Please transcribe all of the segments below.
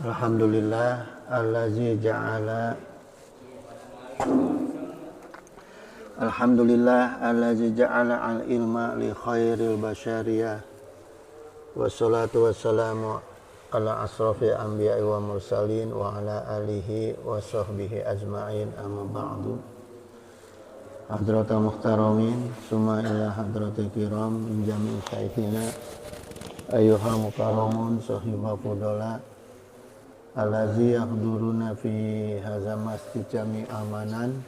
Alhamdulillah allazi ja'ala al-ilma li khairil basyariyah wassalatu wassalamu ala asrafi anbiya'i wa mursalin wa ala alihi wa sahbihi ajma'in amma ba'du. Hadratul muhtaramin summa ila hadratul kiram min jami'i syaikhina ayyuhal mukarramun sahibah fudola allazi yahduruna fi hadza masjid jami' amanan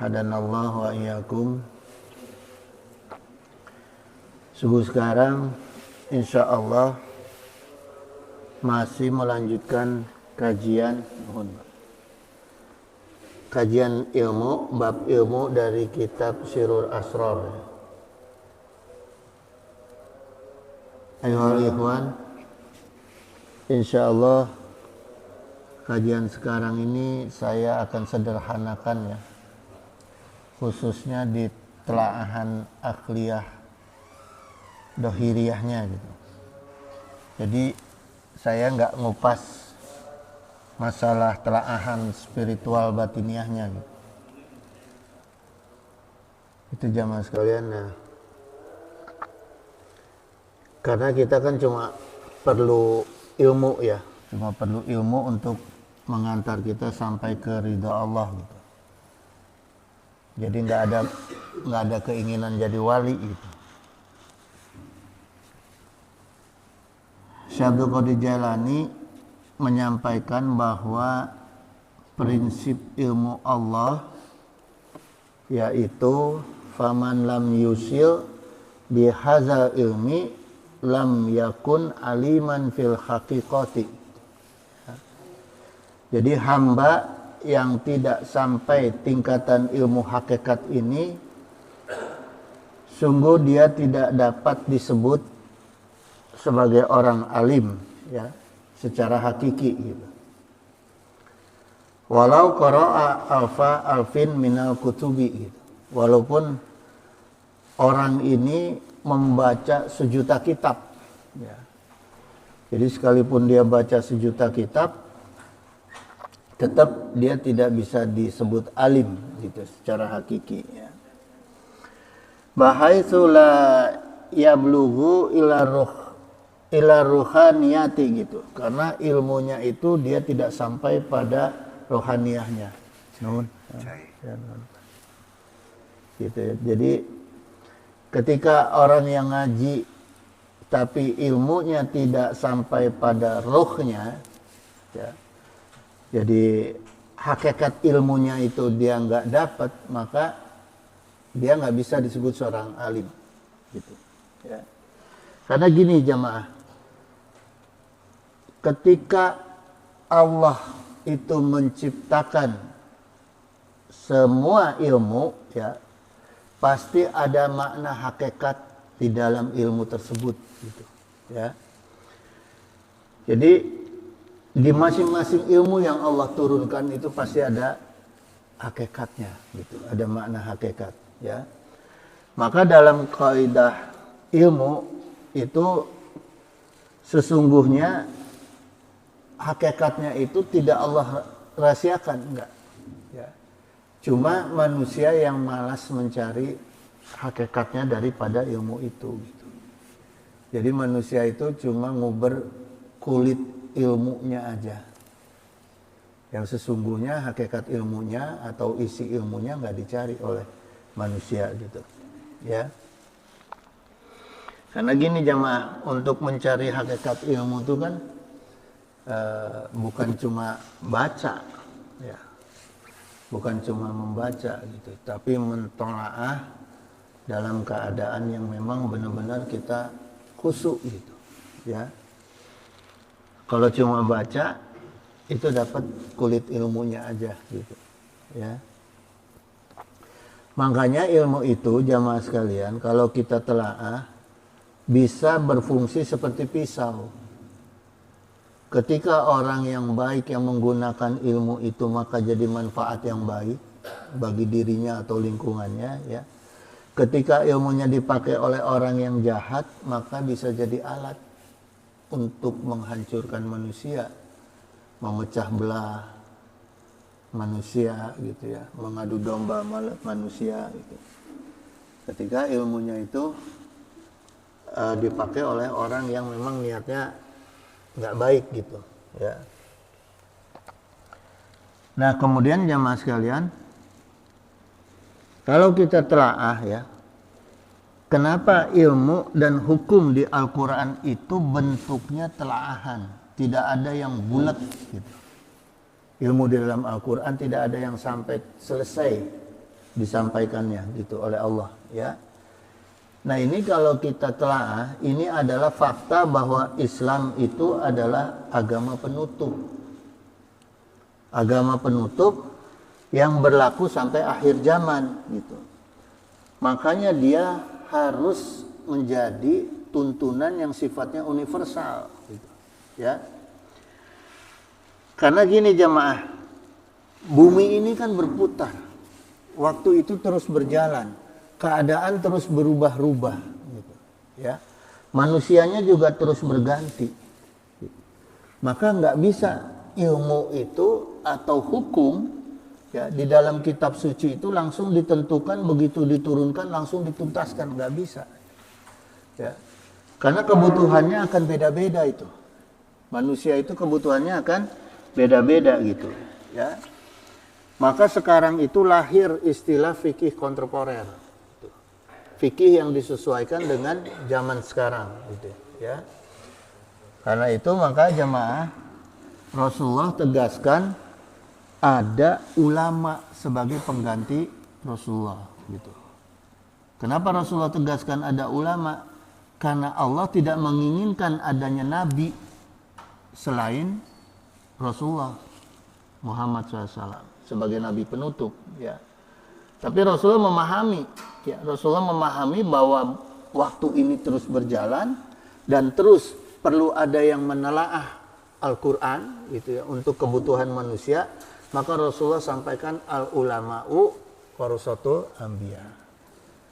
hadanallahu wa iyyakum. Subuh sekarang insyaallah masih melanjutkan kajian ilmu, bab ilmu dari kitab Sirrul Asrar. Ayuhal ikhwan, insyaallah kajian sekarang ini saya akan sederhanakan ya, khususnya di telaahan akliyah dohiriyahnya gitu. Jadi saya nggak ngupas masalah telaahan spiritual batiniahnya gitu. Itu jamaah sekalian ya. Karena kita kan cuma perlu ilmu ya, cuma perlu ilmu untuk mengantar kita sampai ke ridha Allah gitu. Jadi nggak ada keinginan jadi wali gitu. Syekh Abdul Qadir Jailani menyampaikan bahwa prinsip ilmu Allah yaitu faman lam yusil bihadzal ilmi lam yakun aliman fil haqiqati. Jadi hamba yang tidak sampai tingkatan ilmu hakikat ini sungguh dia tidak dapat disebut sebagai orang alim ya, secara hakiki gitu. Walau qara'a alfin minal kutubi gitu. Walaupun orang ini membaca sejuta kitab ya. Jadi sekalipun dia baca sejuta kitab, tetap dia tidak bisa disebut alim gitu secara hakiki ya. Bahaitsu la yablughu ila ruhaniyati gitu. Karena ilmunya itu dia tidak sampai pada rohaniyahnya. Gitu ya. Jadi ketika orang yang ngaji tapi ilmunya tidak sampai pada ruhnya ya, jadi hakikat ilmunya itu dia nggak dapat, maka dia nggak bisa disebut seorang alim gitu ya. Karena gini jamaah, ketika Allah itu menciptakan semua ilmu ya, pasti ada makna hakikat di dalam ilmu tersebut gitu ya. Jadi di masing-masing ilmu yang Allah turunkan itu pasti ada hakikatnya gitu, ada makna hakikat ya. Maka dalam kaidah ilmu itu sesungguhnya hakikatnya itu tidak Allah rahasiakan, enggak ya. Cuma manusia yang malas mencari hakikatnya daripada ilmu itu gitu. Jadi manusia itu cuma nguber kulit ilmunya aja. Yang sesungguhnya hakikat ilmunya atau isi ilmunya nggak dicari oleh manusia gitu ya. Karena gini jamaah, untuk mencari hakikat ilmu itu kan bukan cuma baca ya, bukan cuma membaca gitu, tapi mentolaah dalam keadaan yang memang benar-benar kita khusyuk gitu ya. Kalau cuma baca itu dapat kulit ilmunya aja gitu ya. Makanya ilmu itu jamaah sekalian kalau kita telaah bisa berfungsi seperti pisau. Ketika orang yang baik yang menggunakan ilmu itu maka jadi manfaat yang baik bagi dirinya atau lingkungannya ya. Ketika ilmunya dipakai oleh orang yang jahat maka bisa jadi alat untuk menghancurkan manusia, memecah belah manusia gitu ya, mengadu domba manusia gitu. Ketika ilmunya itu dipakai oleh orang yang memang niatnya nggak baik gitu ya. Nah kemudian jamaah sekalian, kalau kita telaah ya, kenapa ilmu dan hukum di Al-Quran itu bentuknya telaahan, tidak ada yang bulat gitu. Ilmu di dalam Al-Quran tidak ada yang sampai selesai disampaikannya gitu oleh Allah ya. Nah ini kalau kita telaah, ini adalah fakta bahwa Islam itu adalah agama penutup. Agama penutup yang berlaku sampai akhir zaman gitu. Makanya dia harus menjadi tuntunan yang sifatnya universal gitu. Ya. Karena gini jamaah, bumi ini kan berputar. Waktu itu terus berjalan, keadaan terus berubah-ubah gitu. Ya. Manusianya juga terus berganti. Maka nggak bisa ilmu itu atau hukum ya di dalam kitab suci itu langsung ditentukan, begitu diturunkan langsung dituntaskan, nggak bisa ya, karena kebutuhannya akan beda-beda. Itu manusia itu kebutuhannya akan beda-beda gitu ya. Maka sekarang itu lahir istilah fikih kontemporer, fikih yang disesuaikan dengan zaman sekarang gitu ya. Karena itu maka jemaah, Rasulullah tegaskan ada ulama sebagai pengganti Rasulullah gitu. Kenapa Rasulullah tegaskan ada ulama? Karena Allah tidak menginginkan adanya nabi selain Rasulullah Muhammad SAW sebagai nabi penutup ya. Tapi Rasulullah memahami ya, Rasulullah memahami bahwa waktu ini terus berjalan dan terus perlu ada yang menelaah Al-Quran gitu ya untuk kebutuhan manusia. Maka Rasulullah sampaikan al-ulama'u warasatul anbiya.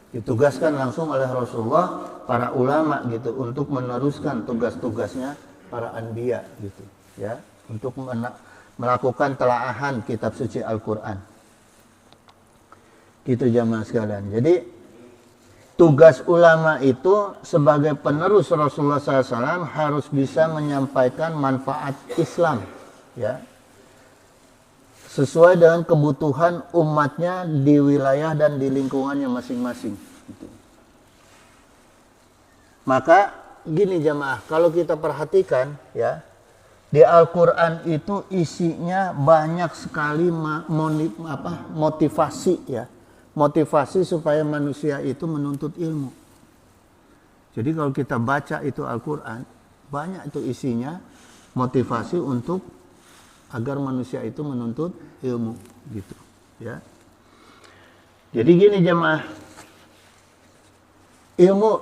Ditugaskan langsung oleh Rasulullah para ulama gitu untuk meneruskan tugas-tugasnya para anbiya gitu ya, untuk melakukan telaahan kitab suci Al-Quran. Gitu jamaah sekalian. Jadi tugas ulama itu sebagai penerus Rasulullah SAW harus bisa menyampaikan manfaat Islam ya, sesuai dengan kebutuhan umatnya di wilayah dan di lingkungannya masing-masing gitu. Maka gini jamaah, kalau kita perhatikan ya, di Al-Quran itu isinya banyak sekali motivasi ya, motivasi supaya manusia itu menuntut ilmu. Jadi kalau kita baca itu Al-Quran, banyak itu isinya motivasi untuk agar manusia itu menuntut ilmu gitu ya. Jadi gini jemaah, ilmu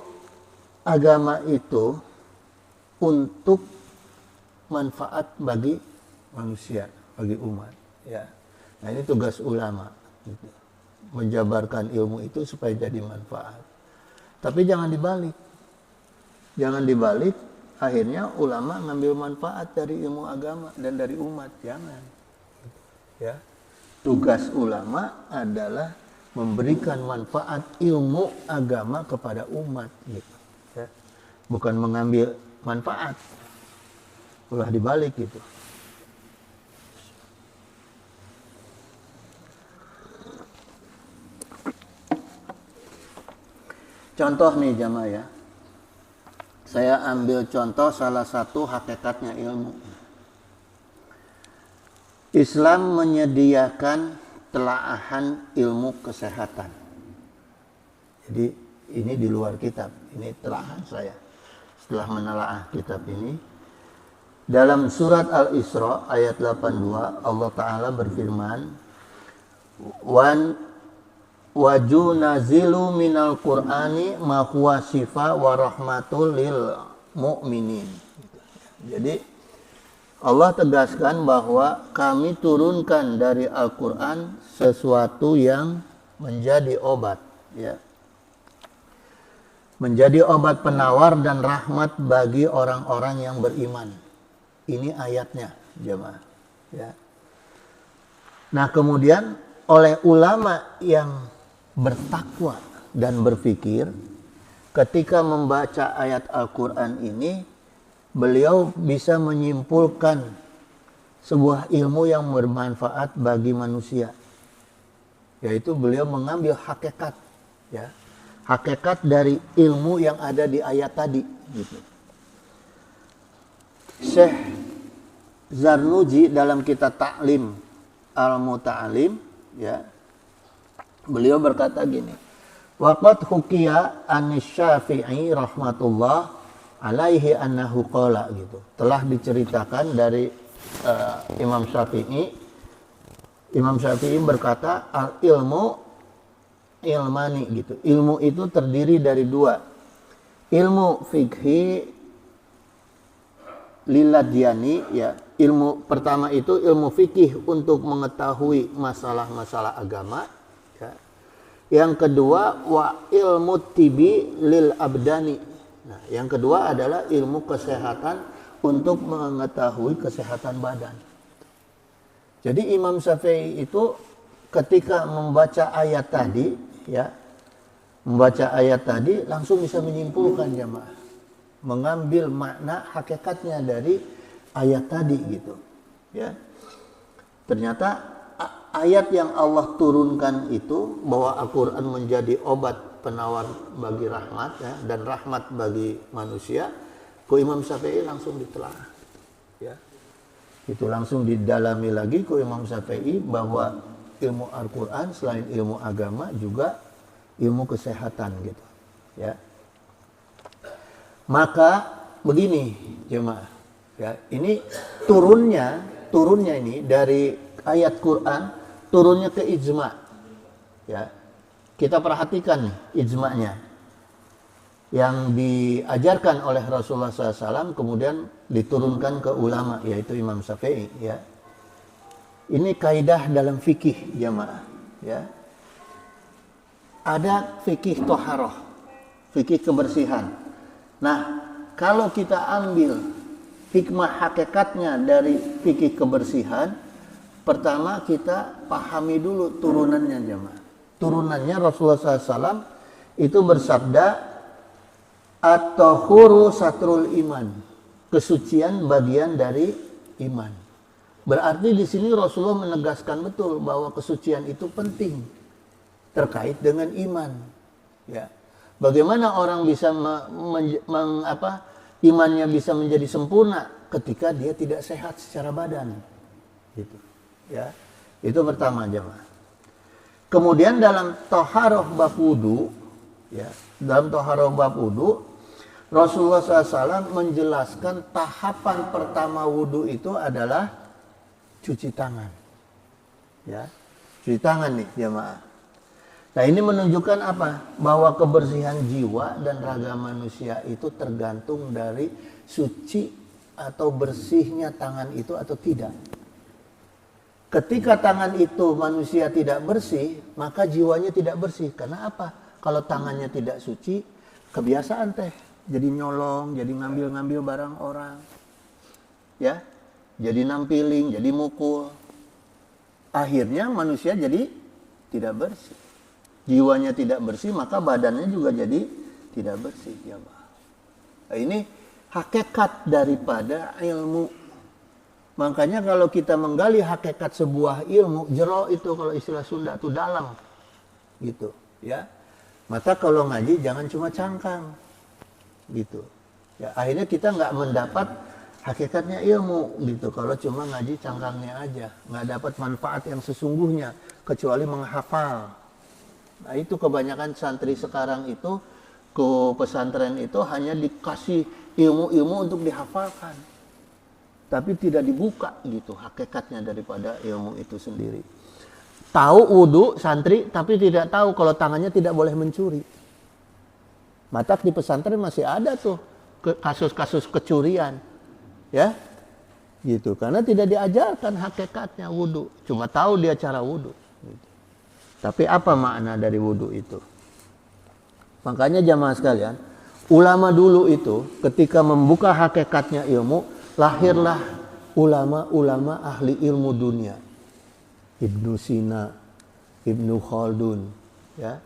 agama itu untuk manfaat bagi manusia, bagi umat ya. Nah ini tugas ulama gitu, menjabarkan ilmu itu supaya jadi manfaat. Tapi jangan dibalik, akhirnya ulama ngambil manfaat dari ilmu agama dan dari umat. Jangan ya. Tugas ulama adalah memberikan manfaat ilmu agama kepada umat gitu ya. Bukan mengambil manfaat, ulah dibalik gitu. Contoh nih jamaah ya, saya ambil contoh salah satu hakikatnya ilmu. Islam menyediakan telaahan ilmu kesehatan. Jadi ini di luar kitab, ini telaahan saya setelah menelaah kitab ini. Dalam surat Al-Isra ayat 82 Allah Ta'ala berfirman, wajunazilu minal qur'ani ma huwa shifa wa rahmatul lil mu'minin. Jadi Allah tegaskan bahwa kami turunkan dari Al-Quran sesuatu yang menjadi obat ya. menjadi obat penawar dan rahmat bagi orang-orang yang beriman. Ini ayatnya, jemaah. Ya. Nah, kemudian oleh ulama yang bertakwa dan berpikir, ketika membaca ayat Al-Quran ini, beliau bisa menyimpulkan sebuah ilmu yang bermanfaat bagi manusia. Yaitu beliau mengambil hakikat, ya, hakikat dari ilmu yang ada di ayat tadi. Gitu. Syekh Zarnuji dalam kitab Ta'lim Al-Muta'alim, ya, beliau berkata gini, waqad hukiya an-Syafi'i rahmatullah alaihi annahu qala, gitu. Telah diceritakan dari Imam Syafi'i. Imam Syafi'i berkata, al ilmu ilmani, gitu. Ilmu itu terdiri dari dua. Ilmu fikhi liladyani, ya. Ilmu pertama itu ilmu fikih untuk mengetahui masalah-masalah agama, ya. Yang kedua wa ilmu tibi lil abdani. Nah, yang kedua adalah ilmu kesehatan untuk mengetahui kesehatan badan. Jadi Imam Syafi'i itu ketika membaca ayat tadi, ya, membaca ayat tadi langsung bisa menyimpulkan, jemaah, mengambil makna hakikatnya dari ayat tadi, gitu, ya. Ternyata ayat yang Allah turunkan itu bahwa Al-Quran menjadi obat penawar bagi rahmat, ya, dan rahmat bagi manusia, ku Imam Syafi'i langsung ditelaah, ya. Itu langsung didalami lagi ku Imam Syafi'i bahwa ilmu Al-Quran selain ilmu agama juga ilmu kesehatan, gitu, ya. Maka begini, jemaah, ya, ini turunnya ini dari ayat Quran, turunnya ke ijma, ya. Kita perhatikan nih ijma'nya yang diajarkan oleh Rasulullah SAW kemudian diturunkan ke ulama, yaitu Imam Syafi'i, ya. Ini kaidah dalam fikih, jemaah, ya. Ada fikih toharoh, fikih kebersihan. Nah, kalau kita ambil hikmah hakikatnya dari fikih kebersihan, pertama kita pahami dulu turunannya, jemaah. Turunannya Rasulullah SAW itu bersabda, at-tahuru satrul iman, kesucian bagian dari iman. Berarti di sini Rasulullah menegaskan betul bahwa kesucian itu penting terkait dengan iman, ya. Bagaimana orang bisa imannya bisa menjadi sempurna ketika dia tidak sehat secara badan, gitu, ya. Itu pertama, jemaah. Kemudian dalam toharoh bab wudu, ya, dalam toharoh bab wudu, Rasulullah SAW menjelaskan tahapan pertama wudu itu adalah cuci tangan, ya, cuci tangan nih, jemaah. Nah, ini menunjukkan apa? Bahwa kebersihan jiwa dan raga manusia itu tergantung dari suci atau bersihnya tangan itu atau tidak. Ketika tangan itu manusia tidak bersih, maka jiwanya tidak bersih. Karena apa? Kalau tangannya tidak suci, kebiasaan teh, jadi nyolong, jadi ngambil-ngambil barang orang, ya, jadi nampiling, jadi mukul. Akhirnya manusia jadi tidak bersih. Jiwanya tidak bersih, maka badannya juga jadi tidak bersih, ya, Pak. Nah, ini hakikat daripada ilmu. Makanya kalau kita menggali hakikat sebuah ilmu, jero itu kalau istilah Sunda itu dalam, gitu, ya. Maka kalau ngaji jangan cuma cangkang, gitu, ya. Akhirnya kita nggak mendapat hakikatnya ilmu, gitu. Kalau cuma ngaji cangkangnya aja, nggak dapat manfaat yang sesungguhnya kecuali menghafal. Nah, itu kebanyakan santri sekarang itu ke pesantren itu hanya dikasih ilmu-ilmu untuk dihafalkan, tapi tidak dibuka, gitu, hakikatnya daripada ilmu itu sendiri. Tahu wudu santri, tapi tidak tahu kalau tangannya tidak boleh mencuri. Maka di pesantren masih ada tuh kasus-kasus kecurian, ya, gitu. Karena tidak diajarkan hakikatnya wudu, cuma tahu dia cara wudu. Gitu. Tapi apa makna dari wudu itu? Makanya jamaah sekalian, ulama dulu itu ketika membuka hakikatnya ilmu, lahirlah ulama-ulama ahli ilmu dunia. Ibnu Sina, Ibnu Khaldun, ya.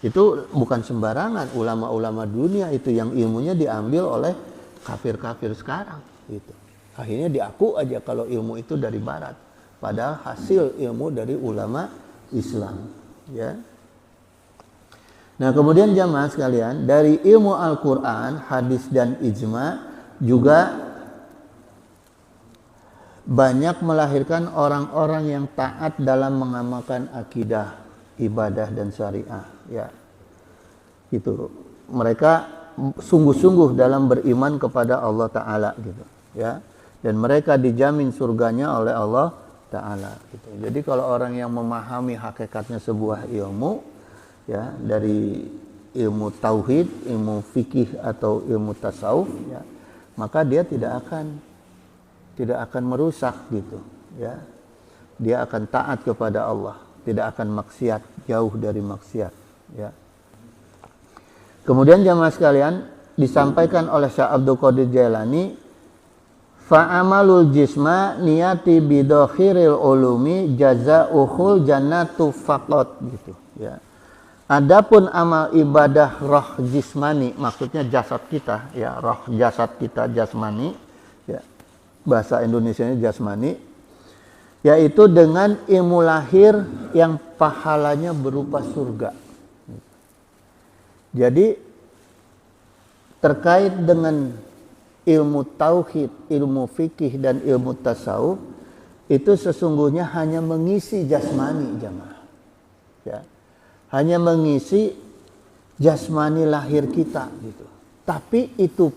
Itu bukan sembarangan ulama-ulama dunia itu yang ilmunya diambil oleh kafir-kafir sekarang gitu. Akhirnya diaku aja kalau ilmu itu dari barat, padahal hasil ilmu dari ulama Islam, ya. Nah, kemudian jamaah sekalian, dari ilmu Al-Qur'an, hadis dan ijma juga banyak melahirkan orang-orang yang taat dalam mengamalkan akidah, ibadah dan syariah, ya. Gitu. Mereka sungguh-sungguh dalam beriman kepada Allah Ta'ala gitu, ya. Dan mereka dijamin surganya oleh Allah Ta'ala gitu. Jadi kalau orang yang memahami hakikatnya sebuah ilmu, ya, dari ilmu tauhid, ilmu fikih atau ilmu tasawuf, ya, maka dia tidak akan merusak gitu, ya. Dia akan taat kepada Allah, tidak akan maksiat, jauh dari maksiat, ya. Kemudian jamaah sekalian, disampaikan oleh Syekh Abdul Qadir Jailani, fa'amalul jisma niyati bidokhiril ulumi jazauhul jannatu faqat gitu, ya. Adapun amal ibadah roh jismani, maksudnya jasad kita, ya, roh jasad kita jasmani, ya. Bahasa Indonesianya jasmani, yaitu dengan ilmu lahir yang pahalanya berupa surga. Jadi terkait dengan ilmu tauhid, ilmu fikih dan ilmu tasawuf itu sesungguhnya hanya mengisi jasmani jamaah, ya. Hanya mengisi jasmani lahir kita gitu. Tapi itu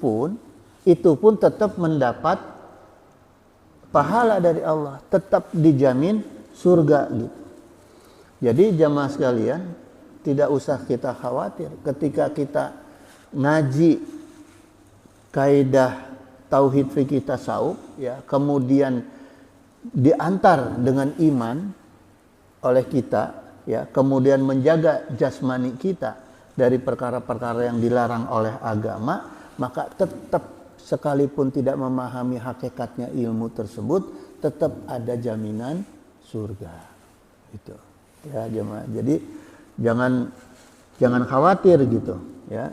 pun tetap mendapat pahala dari Allah, tetap dijamin surga gitu. Jadi jamaah sekalian, tidak usah kita khawatir ketika kita ngaji kaidah tauhid fikih tasawuf, ya, kemudian diantar dengan iman oleh kita, ya, kemudian menjaga jasmani kita dari perkara-perkara yang dilarang oleh agama, maka tetap sekalipun tidak memahami hakikatnya ilmu tersebut, tetap ada jaminan surga. Itu, ya jemaah. Jadi jangan khawatir gitu, ya.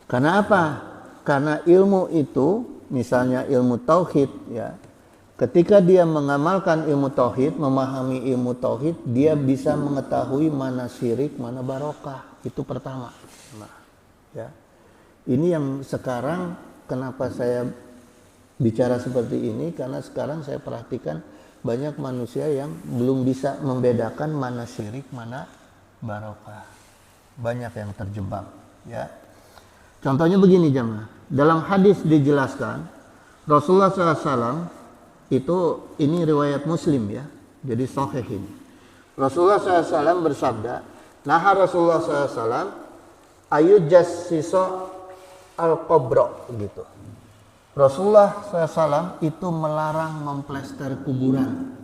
Karena apa? Karena ilmu itu, misalnya ilmu tauhid, ya. Ketika dia mengamalkan ilmu tauhid, memahami ilmu tauhid, dia bisa mengetahui mana syirik, mana barokah. Itu pertama. Nah, ya. Ini yang sekarang kenapa saya bicara seperti ini, karena sekarang saya perhatikan banyak manusia yang belum bisa membedakan mana syirik, mana barokah. Banyak yang terjebak, ya. Contohnya begini jemaah. Dalam hadis dijelaskan Rasulullah SAW itu, ini riwayat Muslim, ya, jadi sahih ini. Rasulullah SAW bersabda, naha Rasulullah SAW ayujassiso al-qabra gitu. Rasulullah SAW itu melarang memplester kuburan.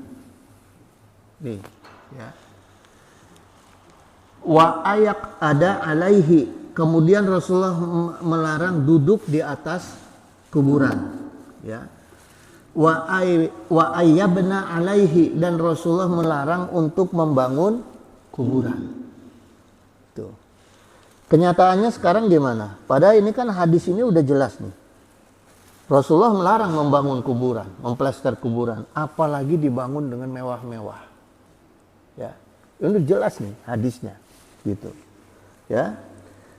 Nih, ya. Wa ayak ada alaihi. Kemudian Rasulullah melarang duduk di atas kuburan, ya. Wa ayyabna alaihi, dan Rasulullah melarang untuk membangun kuburan. Tuh. Kenyataannya sekarang gimana? Padahal ini kan hadis ini udah jelas nih. Rasulullah melarang membangun kuburan, memplester kuburan, apalagi dibangun dengan mewah-mewah. Ya. Ini jelas nih hadisnya, gitu. Ya.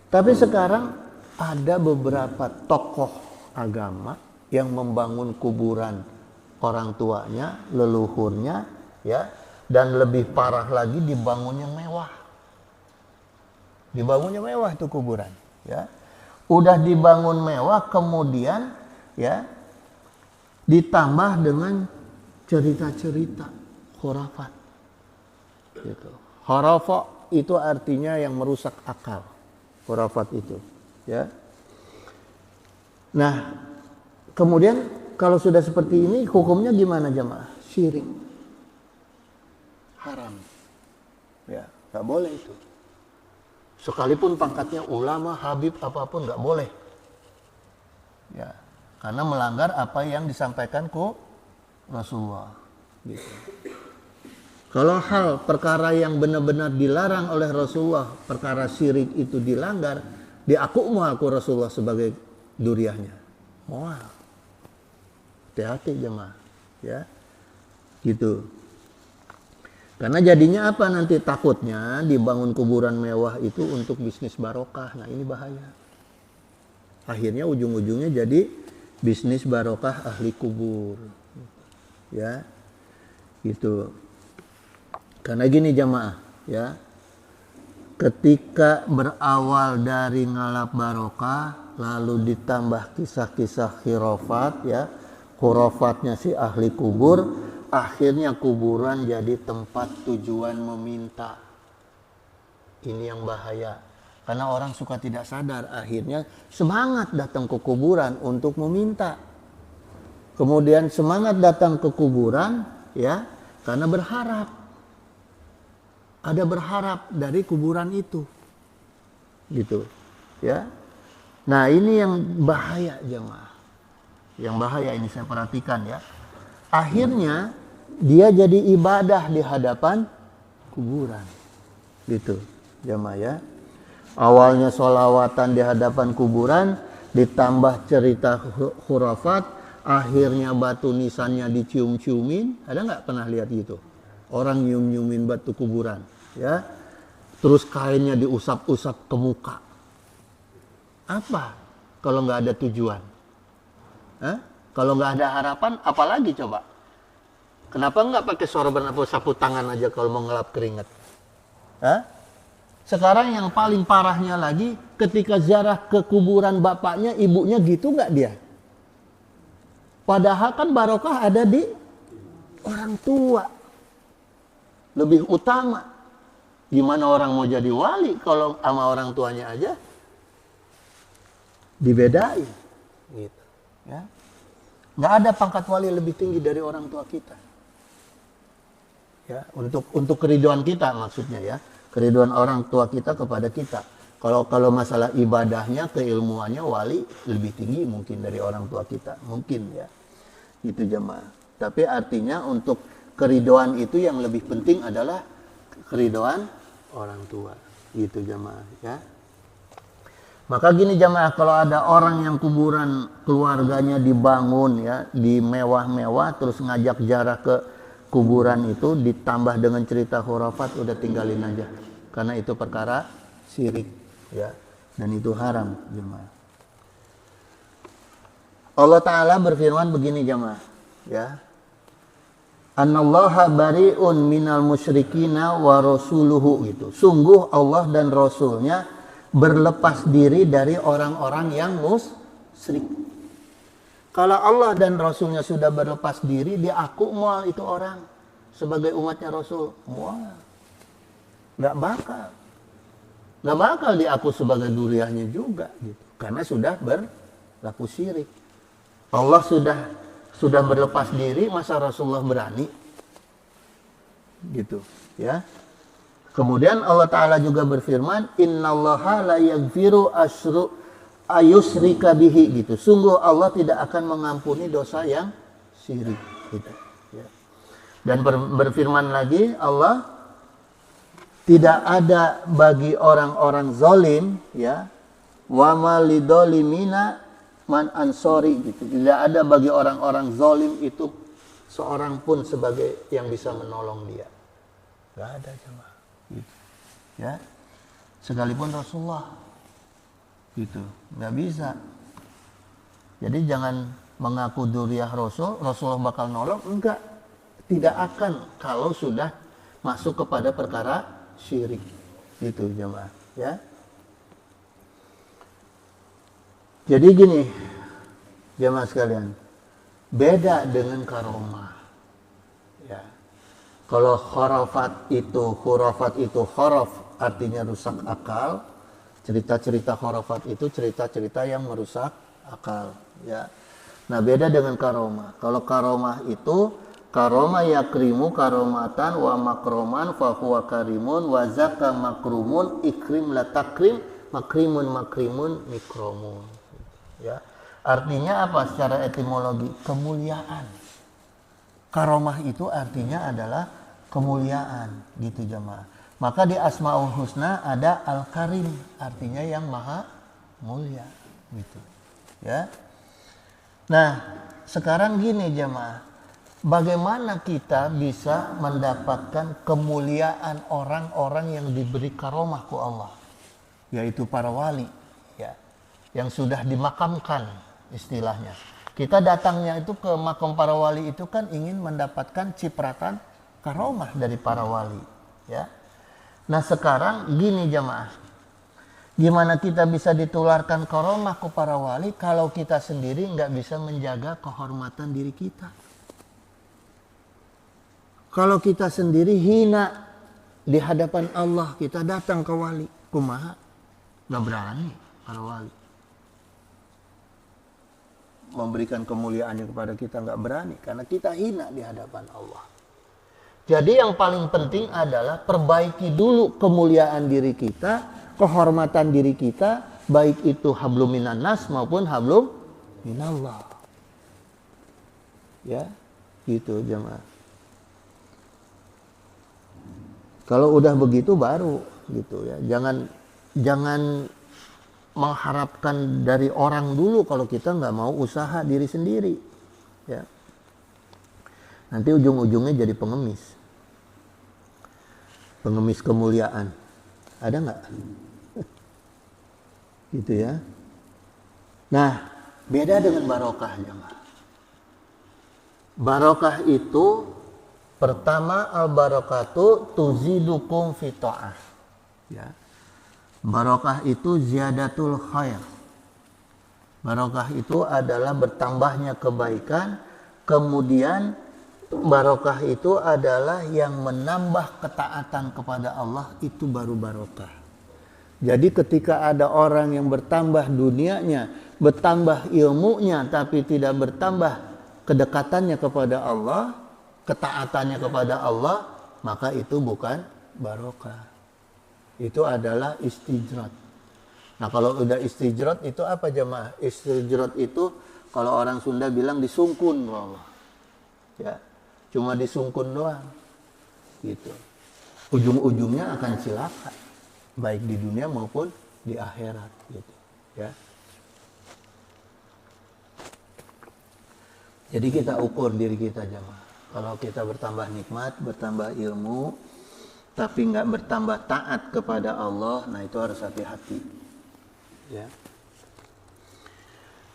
Tapi sekarang ada beberapa tokoh agama yang membangun kuburan orang tuanya, leluhurnya, ya, dan lebih parah lagi dibangunnya mewah. Dibangunnya mewah itu kuburan, ya. Udah dibangun mewah, kemudian, ya, ditambah dengan cerita-cerita khurafat. Gitu. Khurafat itu artinya yang merusak akal. Khurafat itu, ya. Nah, kemudian kalau sudah seperti ini hukumnya gimana jemaah? Syirik, haram, ya, nggak boleh itu. Sekalipun pangkatnya ulama, habib, apapun nggak boleh. Ya, karena melanggar apa yang disampaikan ku Rasulullah. Gitu. Kalau hal perkara yang benar-benar dilarang oleh Rasulullah, perkara syirik itu dilanggar, diaku mual ku Rasulullah sebagai duriahnya. Mual. Hati-hati jemaah. Ya, gitu. Karena jadinya apa nanti, takutnya dibangun kuburan mewah itu untuk bisnis barokah. Nah ini bahaya. Akhirnya ujung-ujungnya jadi bisnis barokah ahli kubur. Ya, gitu. Karena gini jamaah, ya. Ketika berawal dari ngalap barokah, lalu ditambah kisah-kisah khurafat, ya. Khurafatnya si ahli kubur. Akhirnya kuburan jadi tempat tujuan meminta. Ini yang bahaya. Karena orang suka tidak sadar. Akhirnya semangat datang ke kuburan untuk meminta. Kemudian semangat datang ke kuburan, ya, karena berharap. Ada berharap dari kuburan itu. Gitu. Ya. Nah ini yang bahaya jemaah. Yang bahaya ini saya perhatikan ya. Akhirnya dia jadi ibadah di hadapan kuburan, gitu, jemaah ya. Awalnya sholawatan di hadapan kuburan, ditambah cerita khurafat, akhirnya batu nisannya dicium-ciumin. Ada nggak pernah lihat gitu? Orang nyium-nyiumin batu kuburan, ya. Terus kainnya diusap-usap ke muka. Apa? Kalau nggak ada tujuan? Hah? Kalau nggak ada harapan, apalagi coba? Kenapa nggak pakai sorban atau sapu tangan aja kalau mau ngelap keringat? Hah? Sekarang yang paling parahnya lagi, ketika ziarah ke kuburan bapaknya, ibunya gitu nggak dia? Padahal kan barokah ada di orang tua. Lebih utama. Gimana orang mau jadi wali kalau sama orang tuanya aja dibedain? Gitu. Ya. Nggak ada pangkat wali lebih tinggi dari orang tua kita. Ya, untuk keriduan kita maksudnya ya. Keriduan orang tua kita kepada kita. Kalau masalah ibadahnya, keilmuannya wali lebih tinggi mungkin dari orang tua kita. Mungkin ya. Itu jemaah. Tapi artinya untuk keriduan itu yang lebih penting adalah keriduan orang tua. Gitu jemaah ya. Maka gini jamaah, kalau ada orang yang kuburan keluarganya dibangun ya, di mewah-mewah, terus ngajak jarak ke kuburan itu, ditambah dengan cerita khurafat, udah tinggalin aja. Karena itu perkara syirik ya, dan itu haram jamaah. Allah Ta'ala berfirman begini jamaah ya. Annallaha bari'un minal musyrikina wa rasuluhu gitu. Sungguh Allah dan Rasulnya berlepas diri dari orang-orang yang musyrik. Kalau Allah dan Rasulnya sudah berlepas diri, diaku mual itu orang sebagai umatnya Rasul. Mual. Nggak bakal diaku sebagai duriahnya juga gitu. Karena sudah berlaku syirik. Allah sudah berlepas diri, masa Rasulullah berani? Gitu ya. Kemudian Allah Ta'ala juga berfirman, innallaha la yaghfiru ayusrika bihi gitu. Sungguh Allah tidak akan mengampuni dosa yang syirik gitu. Ya. Dan berfirman lagi Allah, tidak ada bagi orang-orang zalim ya, wa malidolimina man ansori gitu. Tidak ada bagi orang-orang zalim itu seorang pun sebagai yang bisa menolong dia. Gak ada jemaah. Gitu. Ya, sekalipun Rasulullah gitu, nggak bisa. Jadi jangan mengaku duriah Rasulullah bakal nolong, enggak, tidak akan kalau sudah masuk kepada perkara syirik, gitu jemaah. Ya, jadi gini jemaah sekalian, beda dengan karomah. Ya. Kalau khurafat itu khuraf artinya rusak akal. Cerita-cerita khurafat itu cerita-cerita yang merusak akal ya. Nah beda dengan karomah. Kalau karomah itu Karoma yakrimu karomatan wa makroman fa huwa karimun wa zaka makrumun ikrim la takrim makrimun makrimun mikromun. Ya. Artinya apa secara etimologi? Kemuliaan. Karomah itu artinya adalah kemuliaan, gitu jemaah. Maka di Asmaul Husna ada Al-Karim, artinya yang maha mulia, gitu. Ya. Nah, sekarang gini jemaah. Bagaimana kita bisa mendapatkan kemuliaan orang-orang yang diberi karomah ku Allah, yaitu para wali, ya, yang sudah dimakamkan istilahnya. Kita datangnya itu ke makam para wali itu kan ingin mendapatkan cipratan karomah dari para wali, ya. Nah sekarang gini jemaah, gimana kita bisa ditularkan karomah ke para wali kalau kita sendiri nggak bisa menjaga kehormatan diri kita? Kalau kita sendiri hina di hadapan Allah, kita datang ke wali, kumaha? Nggak berani para wali memberikan kemuliaannya kepada kita, nggak berani karena kita hina di hadapan Allah. Jadi yang paling penting adalah perbaiki dulu kemuliaan diri kita, kehormatan diri kita, baik itu hablum minan nas maupun hablum minallah. Ya, gitu jemaah. Kalau udah begitu baru gitu ya. Jangan mengharapkan dari orang dulu kalau kita nggak mau usaha diri sendiri. Ya. Nanti ujung-ujungnya jadi pengemis. Pengemis kemuliaan. Ada nggak? Gitu ya. Nah, beda dengan barokah jemaah. Barokah itu pertama al-barakatu tuzidukum fi ta'ah. Ya. Barokah itu ziyadatul khair. Barokah itu adalah bertambahnya kebaikan. Kemudian barokah itu adalah yang menambah ketaatan kepada Allah, itu baru barokah. Jadi ketika ada orang yang bertambah dunianya, bertambah ilmunya, tapi tidak bertambah kedekatannya kepada Allah, ketaatannya kepada Allah, maka itu bukan barokah. Itu adalah istijrat. Nah kalau udah istijrat itu apa jemaah? Istijrat itu kalau orang Sunda bilang disungkun Allah. Ya, cuma disungkun doang. Gitu. Ujung-ujungnya akan cilaka, baik di dunia maupun di akhirat. Gitu. Ya. Jadi kita ukur diri kita jemaah. Kalau kita bertambah nikmat, bertambah ilmu, tapi nggak bertambah taat kepada Allah, nah itu harus hati-hati. Ya.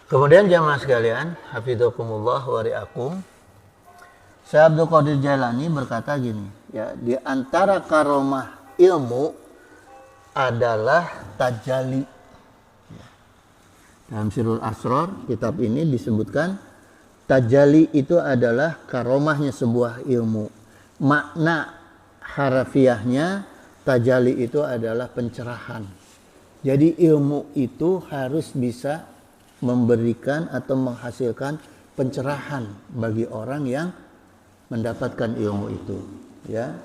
Kemudian jamaah sekalian, hafidzakumullah wa ri'akum. Syekh Abdul Qadir Jailani berkata gini, ya, di antara karomah ilmu adalah tajalli. Ya. Dalam Sirrul Asrar, kitab ini disebutkan tajalli itu adalah karomahnya sebuah ilmu. Makna harafiahnya tajalli itu adalah pencerahan. Jadi ilmu itu harus bisa memberikan atau menghasilkan pencerahan bagi orang yang mendapatkan ilmu itu. Ya.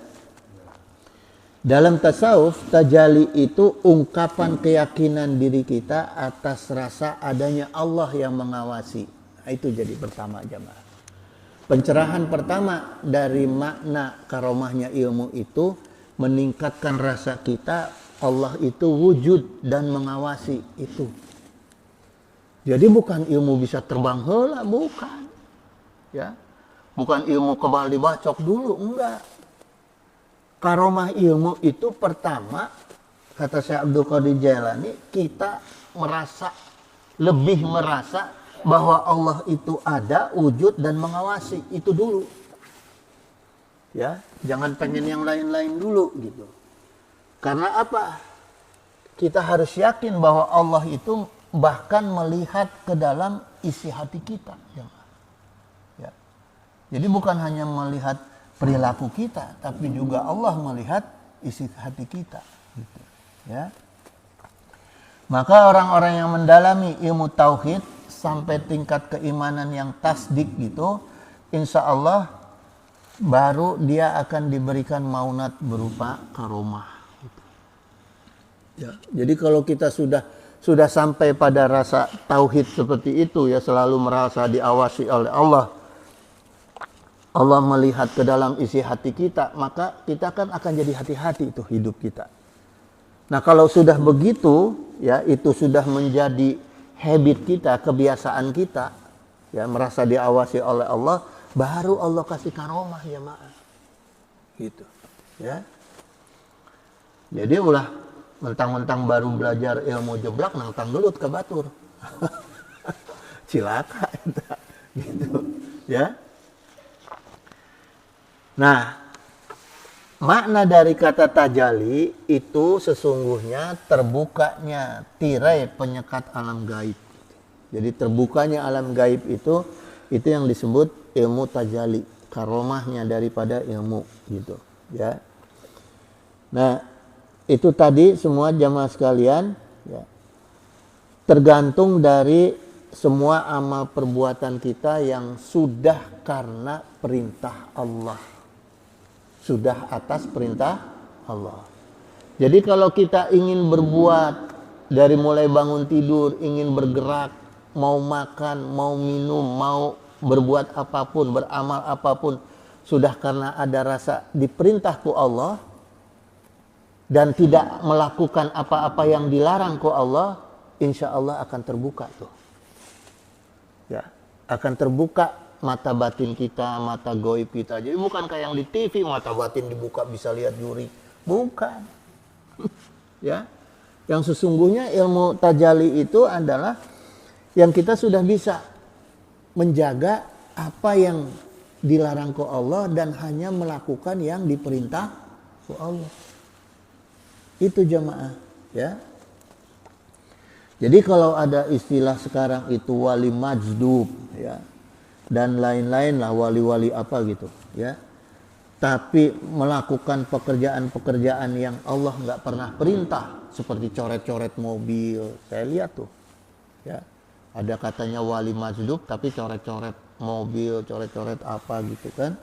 Dalam tasawuf, tajalli itu ungkapan keyakinan diri kita atas rasa adanya Allah yang mengawasi. Itu jadi pertama jemaah. Pencerahan pertama dari makna karomahnya ilmu itu meningkatkan rasa kita Allah itu wujud dan mengawasi itu. Jadi bukan ilmu bisa terbang heula, bukan. Ya. Bukan ilmu kebal dibacok dulu, enggak. Karomah ilmu itu pertama, kata Syekh Abdul Qadir Jailani, kita lebih merasa bahwa Allah itu ada, wujud dan mengawasi, itu dulu. Ya, jangan pengen yang lain-lain dulu gitu. Karena apa? Kita harus yakin bahwa Allah itu bahkan melihat ke dalam isi hati kita. Ya. Jadi bukan hanya melihat perilaku kita, tapi juga Allah melihat isi hati kita. Gitu. Ya. Maka orang-orang yang mendalami ilmu tauhid sampai tingkat keimanan yang tasdik gitu, insya Allah baru dia akan diberikan maunat berupa karomah. Ya, jadi kalau kita sudah sampai pada rasa tauhid seperti itu ya, selalu merasa diawasi oleh Allah. Allah melihat ke dalam isi hati kita, maka kita kan akan jadi hati-hati itu hidup kita. Nah, kalau sudah begitu ya, itu sudah menjadi habit kita, kebiasaan kita ya, merasa diawasi oleh Allah, baru Allah kasih karomah ya maaf. Gitu. Ya. Jadi ulah mentang-mentang baru belajar ilmu jeblak nantang gelut ke batur. Cilaka gitu ya. Nah, makna dari kata tajali itu sesungguhnya terbukanya tirai penyekat alam gaib. Jadi terbukanya alam gaib itu yang disebut ilmu tajali, karomahnya daripada ilmu gitu ya. Nah, itu tadi semua jamaah sekalian ya, tergantung dari semua amal perbuatan kita yang sudah karena perintah Allah, sudah atas perintah Allah. Jadi kalau kita ingin berbuat dari mulai bangun tidur, ingin bergerak, mau makan, mau minum, mau berbuat apapun, beramal apapun, sudah karena ada rasa diperintahku Allah dan tidak melakukan apa-apa yang dilarang ku Allah, insya Allah akan terbuka tuh. Ya, akan terbuka mata batin kita, mata goib kita. Jadi bukan kayak yang di TV, mata batin dibuka bisa lihat juri. Bukan. Ya, yang sesungguhnya ilmu tajali itu adalah yang kita sudah bisa menjaga apa yang dilarang ku Allah dan hanya melakukan yang diperintah ku Allah. Itu jamaah ya. Jadi kalau ada istilah sekarang itu wali majdub ya, dan lain-lain lah, wali-wali apa gitu ya, tapi melakukan pekerjaan-pekerjaan yang Allah nggak pernah perintah, seperti coret-coret mobil. Saya lihat tuh ya, ada katanya wali majdub tapi coret-coret mobil, coret-coret apa gitu kan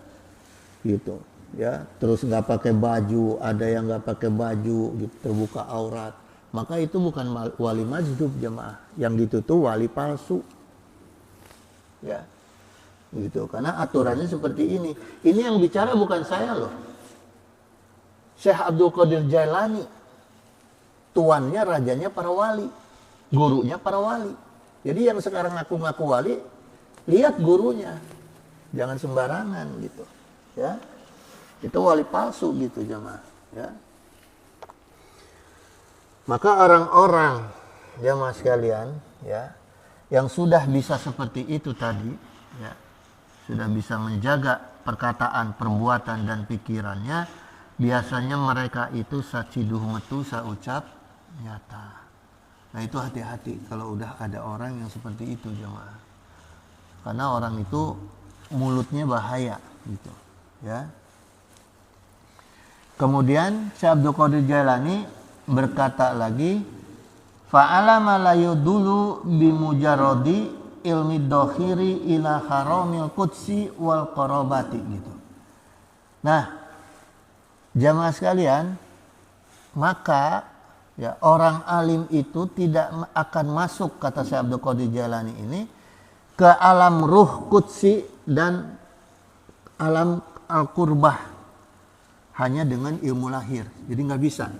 gitu ya. Terus nggak pakai baju, ada yang nggak pakai baju gitu, terbuka aurat, maka itu bukan wali majdub jemaah, yang ditutup wali palsu ya gitu. Karena aturannya seperti ini yang bicara bukan saya loh, Syekh Abdul Qadir Jailani, tuannya rajanya para wali, gurunya para wali. Jadi yang sekarang ngaku-ngaku wali, lihat gurunya, jangan sembarangan gitu ya. Itu wali palsu gitu jemaah ya. Maka orang-orang jemaah sekalian ya, yang sudah bisa seperti itu tadi ya, sudah bisa menjaga perkataan, perbuatan dan pikirannya, biasanya mereka itu saciduh metu saucap nyata. Nah itu hati-hati kalau udah ada orang yang seperti itu jemaah. Karena orang itu mulutnya bahaya gitu ya. Kemudian Syekh Abdul Qadir Jailani berkata lagi, fa'alama la yudulu bimujarrodi ilmi dohiri ila haramil qudsi wal qarabati gitu. Nah, jamaah sekalian, maka ya orang alim itu tidak akan masuk, kata Syekh Abdul Qadir Jailani ini, ke alam ruh qudsi dan alam al-qurbah hanya dengan ilmu lahir. Jadi nggak bisa.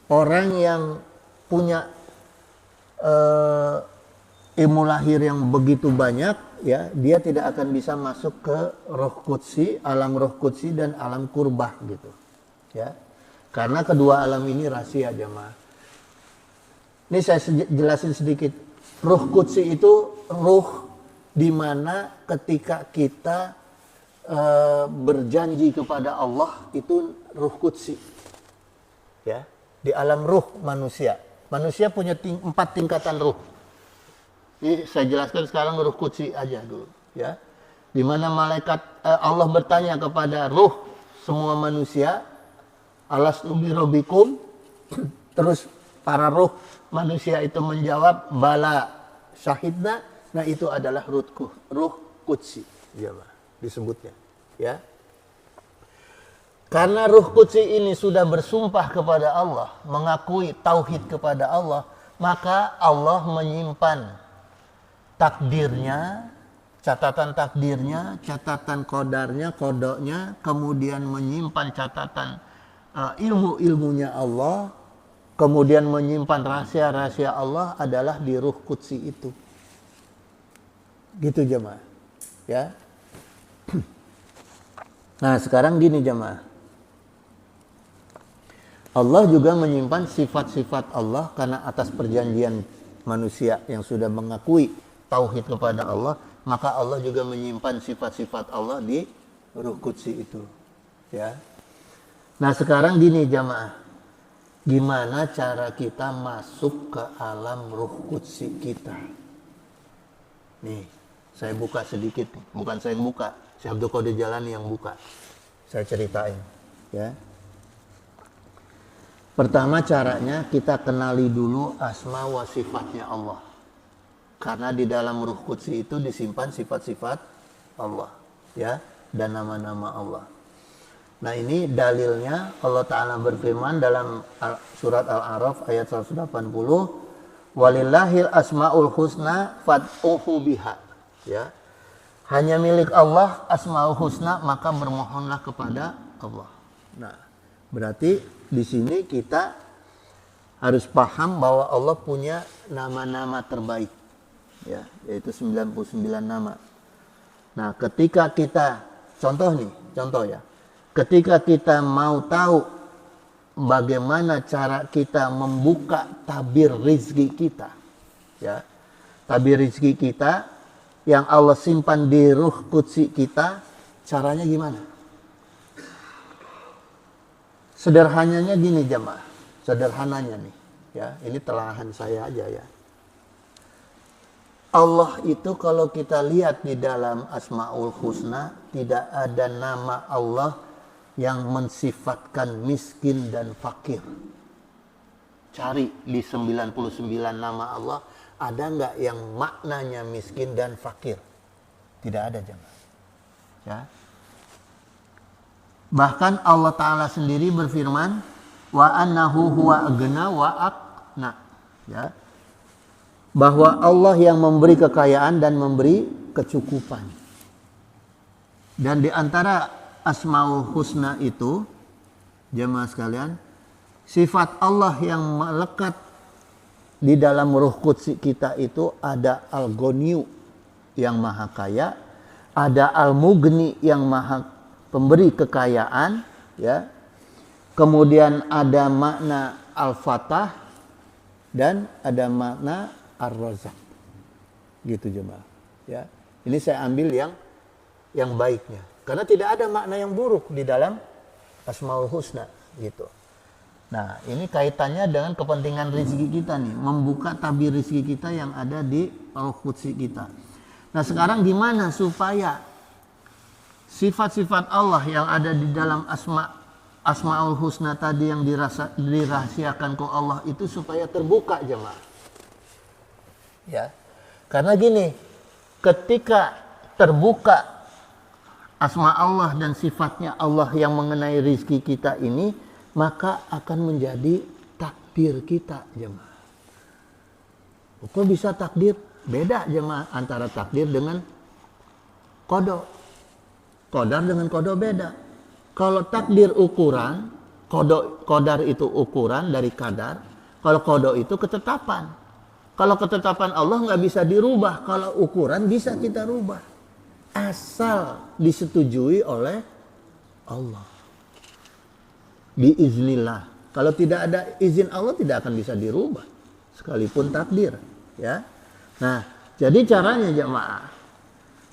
Orang yang punya ilmu lahir yang begitu banyak, ya, dia tidak akan bisa masuk ke roh qudsi, alam roh qudsi dan alam kurbah gitu. Ya. Karena kedua alam ini rahasia jamaah. Ini saya jelasin sedikit. Roh qudsi itu ruh di mana ketika kita berjanji kepada Allah, itu ruh qudsi ya, di alam ruh manusia punya 4 tingkatan ruh. Ini saya jelaskan sekarang ruh qudsi aja dulu ya, di mana malaikat Allah bertanya kepada ruh semua manusia, alastu bi rabbikum, terus para ruh manusia itu menjawab bala syahidna. Nah itu adalah ruh qudsi ya, disebutnya ya. Karena Ruh Qudsi ini sudah bersumpah kepada Allah, mengakui tauhid kepada Allah, maka Allah menyimpan takdirnya, catatan takdirnya, catatan qadarnya, qadanya, kemudian menyimpan catatan ilmu-ilmunya Allah, kemudian menyimpan rahasia-rahasia Allah adalah di Ruh Qudsi itu. Gitu jemaah. Ya. Nah, sekarang gini jemaah. Allah juga menyimpan sifat-sifat Allah karena atas perjanjian manusia yang sudah mengakui tauhid kepada Allah, maka Allah juga menyimpan sifat-sifat Allah di Ruh Qudsi itu. Ya. Nah, sekarang gini jamaah. Gimana cara kita masuk ke alam Ruh Qudsi kita? Nih, saya buka sedikit, bukan saya yang buka, Syekh Abdul Qadir Jalani yang buka. Saya ceritain, ya. Pertama caranya kita kenali dulu asma wa sifatnya Allah. Karena di dalam Ruh Qudsi itu disimpan sifat-sifat Allah, ya, dan nama-nama Allah. Nah, ini dalilnya Allah Ta'ala berfirman dalam surat Al-A'raf ayat 180, walillahil asma'ul husna fad'uhu biha, ya. Hanya milik Allah asma'ul husna, maka bermohonlah kepada Allah. Nah, berarti di sini kita harus paham bahwa Allah punya nama-nama terbaik, ya, yaitu 99 nama. Nah, ketika kita contoh ya, ketika kita mau tahu bagaimana cara kita membuka tabir rizki kita, ya, tabir rizki kita yang Allah simpan di Ruh Qudsi kita, caranya gimana? Sederhananya gini jemaah, sederhananya nih, ya, ini telahan saya aja ya. Allah itu kalau kita lihat di dalam Asmaul Husna, tidak ada nama Allah yang mensifatkan miskin dan fakir. Cari di 99 nama Allah, ada nggak yang maknanya miskin dan fakir? Tidak ada jemaah. Ya. Bahkan Allah Ta'ala sendiri berfirman, wa annahu huwa agna wa aqna, ya, bahwa Allah yang memberi kekayaan dan memberi kecukupan. Dan di antara Asmaul Husna itu, jemaah sekalian, sifat Allah yang melekat di dalam Ruh Qudsi kita itu ada Al-Ghaniyu yang maha kaya, ada Al-Mughni yang maha pemberi kekayaan, ya. Kemudian ada makna Al-Fatah dan ada makna Ar-Razzaq. Gitu jemaah, ya. Ini saya ambil yang baiknya. Karena tidak ada makna yang buruk di dalam Asmaul Husna, gitu. Nah, ini kaitannya dengan kepentingan rezeki kita nih, membuka tabir rezeki kita yang ada di Ruh Qudsi kita. Nah, sekarang gimana supaya sifat-sifat Allah yang ada di dalam Asmaul Husna tadi yang dirahasiakan ke Allah itu supaya terbuka jemaah. Ya. Karena gini, ketika terbuka asma Allah dan sifatnya Allah yang mengenai rizki kita ini, maka akan menjadi takdir kita jemaah. Kok bisa takdir? Beda jemaah antara takdir dengan qada. Qadar dengan qada beda. Kalau takdir ukuran, qadar itu ukuran dari kadar. Kalau qada itu ketetapan. Kalau ketetapan Allah nggak bisa dirubah. Kalau ukuran bisa kita rubah. Asal disetujui oleh Allah. Biiznillah. Kalau tidak ada izin Allah tidak akan bisa dirubah. Sekalipun takdir. Ya. Nah, jadi caranya jemaah.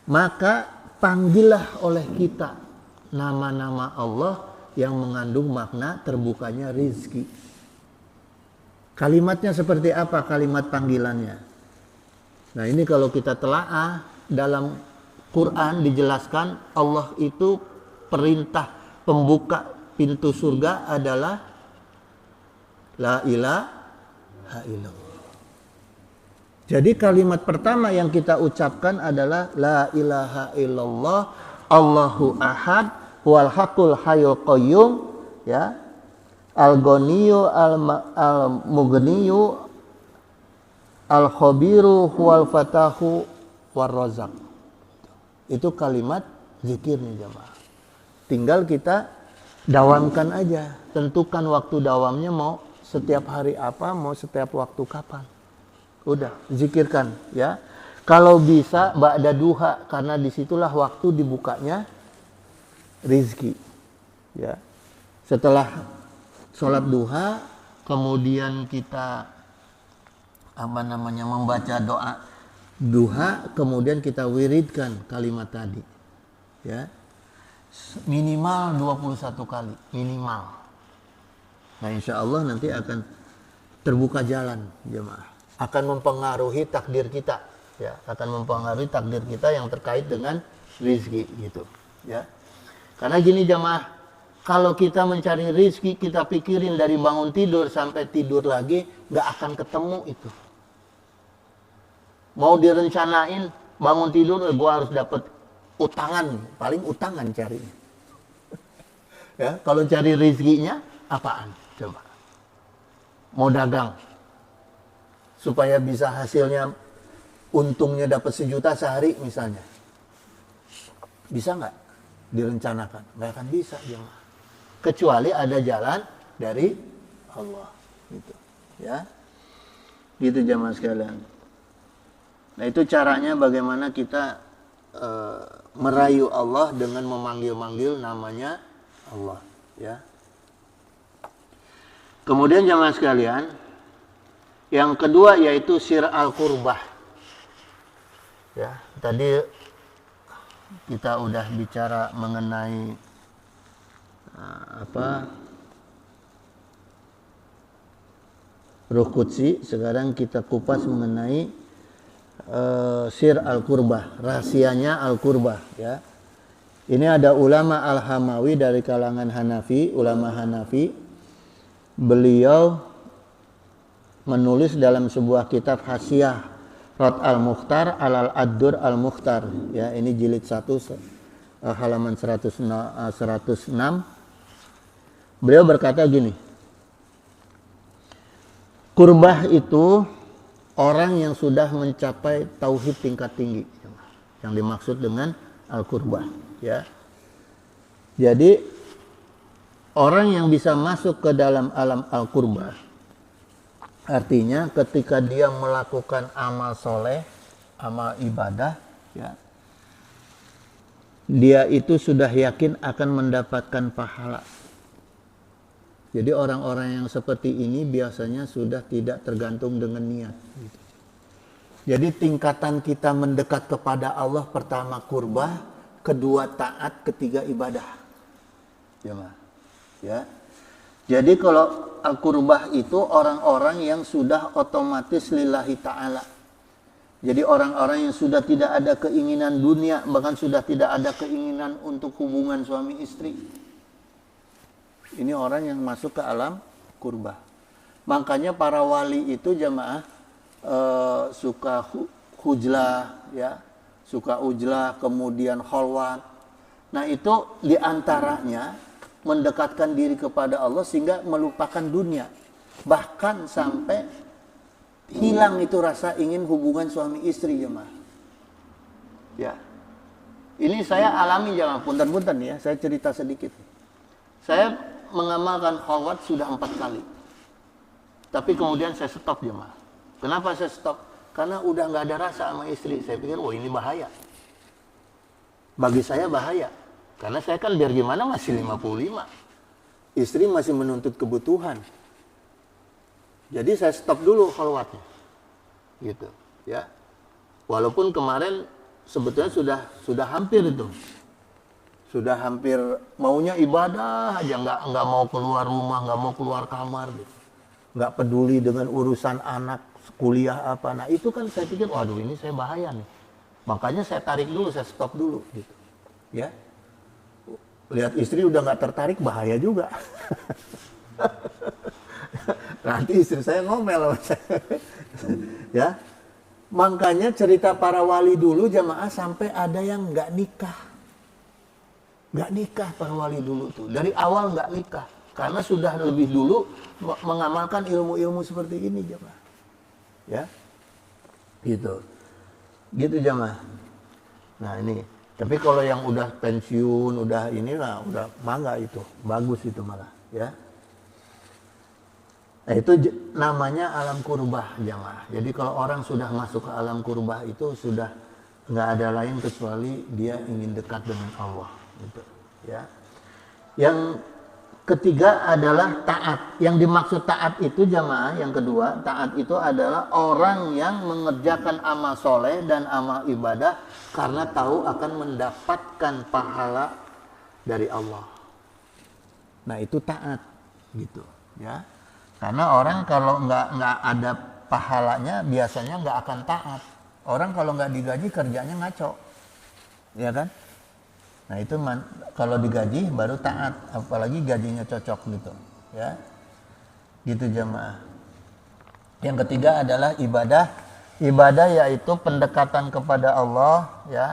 Maka panggillah oleh kita nama-nama Allah yang mengandung makna terbukanya rizki. Kalimatnya seperti apa kalimat panggilannya? Nah, ini kalau kita telaah dalam Quran dijelaskan Allah itu perintah pembuka pintu surga adalah la ilaha illallah. Jadi kalimat pertama yang kita ucapkan adalah la ilaha illallah Allahu ahad huwal haqqul hayyul qayyum, ya, al-ghaniyyu al-mughniyu al-khabiru huwal fatahu war razaq. Itu kalimat zikir nih jamaah. Tinggal kita dawamkan aja, tentukan waktu dawamnya, mau setiap hari apa, mau setiap waktu kapan. Udah, zikirkan ya. Kalau bisa ba'da duha, karena disitulah waktu dibukanya rizki. Ya. Setelah sholat duha, kemudian kita membaca doa duha, kemudian kita wiridkan kalimat tadi. Ya. Minimal 21 kali, minimal. Nah, insya Allah nanti akan terbuka jalan jemaah. Akan mempengaruhi takdir kita, ya, akan mempengaruhi takdir kita yang terkait dengan rizki gitu, ya. Karena gini jemaah, kalau kita mencari rizki, kita pikirin dari bangun tidur sampai tidur lagi, nggak akan ketemu itu. Mau direncanain, bangun tidur, gua harus dapat utangan, paling utangan carinya. Ya, kalau cari rizkinya apaan? Coba. Mau dagang supaya bisa hasilnya, untungnya dapat 1 juta sehari misalnya. Bisa nggak direncanakan? Nggak akan bisa jemaah. Kecuali ada jalan dari Allah. Gitu. Ya. Gitu jemaah sekalian. Nah, itu caranya bagaimana kita merayu Allah dengan memanggil-manggil namanya Allah, ya. Kemudian jemaah sekalian, yang kedua yaitu sir al-qurbah. Ya, tadi kita udah bicara mengenai Ruh Qudsi, sekarang kita kupas mengenai sir al-qurbah, rahasianya al-qurbah, ya. Ini ada ulama al-Hamawi dari kalangan Hanafi, ulama Hanafi. Beliau menulis dalam sebuah kitab Hasyiah Rad al-Mukhtar al-Ad-Dur al-Mukhtar, ya, ini jilid 1 halaman 106. Beliau berkata gini, kurbah itu orang yang sudah mencapai tauhid tingkat tinggi, yang dimaksud dengan al-qurbah, ya. Jadi orang yang bisa masuk ke dalam alam al-qurbah, artinya ketika dia melakukan amal soleh, amal ibadah, ya, dia itu sudah yakin akan mendapatkan pahala. Jadi orang-orang yang seperti ini biasanya sudah tidak tergantung dengan niat. Jadi tingkatan kita mendekat kepada Allah, pertama kurbah, kedua taat, ketiga ibadah. Ya. Jadi kalau al-qurbah itu orang-orang yang sudah otomatis lillahi ta'ala. Jadi orang-orang yang sudah tidak ada keinginan dunia, bahkan sudah tidak ada keinginan untuk hubungan suami istri. Ini orang yang masuk ke alam kurbah. Makanya para wali itu jamaah suka hujlah, ya, suka ujlah, kemudian kholwat. Nah, itu diantaranya mendekatkan diri kepada Allah sehingga melupakan dunia. Bahkan sampai hilang itu rasa ingin hubungan suami istri jemaah. Ya. Ini saya alami jemaah, punten-punten ya, saya cerita sedikit. Saya mengamalkan kholwat sudah 4 kali. Tapi kemudian saya stop jemaah. Kenapa saya stop? Karena udah nggak ada rasa sama istri. Saya pikir, wah ini bahaya. Bagi saya bahaya. Karena saya kan biar gimana masih 55. Istri masih menuntut kebutuhan. Jadi saya stop dulu kholwatnya. Gitu, ya. Walaupun kemarin sebetulnya sudah hampir itu. Sudah hampir maunya ibadah aja, nggak mau keluar rumah, nggak mau keluar kamar gitu. Nggak peduli dengan urusan anak, kuliah apa. Nah, itu kan saya pikir, waduh ini saya bahaya nih. Makanya saya tarik dulu, saya stop dulu gitu. Ya. Lihat istri udah nggak tertarik, bahaya juga. Nanti istri saya ngomel sama saya. Ya. Makanya cerita para wali dulu jamaah sampai ada yang nggak nikah. nggak nikah para wali dulu tuh. Dari awal nggak nikah. Karena sudah lebih dulu mengamalkan ilmu-ilmu seperti ini jemaah. Ya. Gitu. Gitu jemaah. Nah ini. Tapi kalau yang udah pensiun, udah inilah, udah mangga itu. Bagus itu malah. Ya. Nah itu namanya alam kurbah jemaah. Jadi kalau orang sudah masuk ke alam kurbah itu sudah nggak ada lain kecuali dia ingin dekat dengan Allah. Gitu. Ya. Yang ketiga adalah taat. Yang dimaksud taat itu jamaah, yang kedua, taat itu adalah orang yang mengerjakan amal soleh dan amal ibadah karena tahu akan mendapatkan pahala dari Allah. Nah itu taat, gitu, ya. Karena orang kalau nggak ada pahalanya biasanya nggak akan taat. Orang kalau nggak digaji kerjanya ngaco, ya kan? Nah itu kalau digaji baru taat, apalagi gajinya cocok gitu, ya, gitu jamaah. Yang ketiga adalah ibadah. Ibadah yaitu pendekatan kepada Allah, ya.